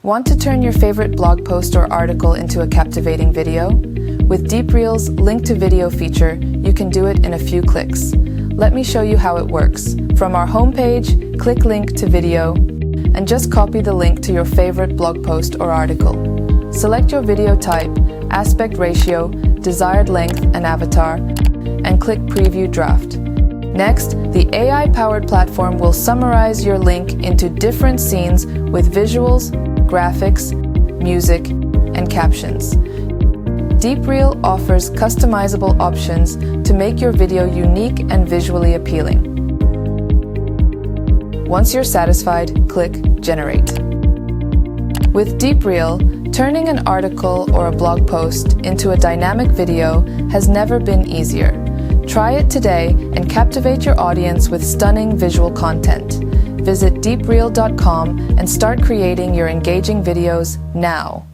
Want to turn your favorite blog post or article into a captivating video? With DeepReel's Link to Video feature, you can do it in a few clicks. Let me show you how it works. From our homepage, click Link to Video, and just copy the link to your favorite blog post or article. Select your video type, aspect ratio, desired length, and avatar, and click Preview Draft. Next, the AI-powered platform will summarize your link into different scenes with visuals, graphics, music, and captions. DeepReel offers customizable options to make your video unique and visually appealing. Once you're satisfied, click Generate. With DeepReel, turning an article or a blog post into a dynamic video has never been easier. Try it today and captivate your audience with stunning visual content. Visit deepreel.com and start creating your engaging videos now.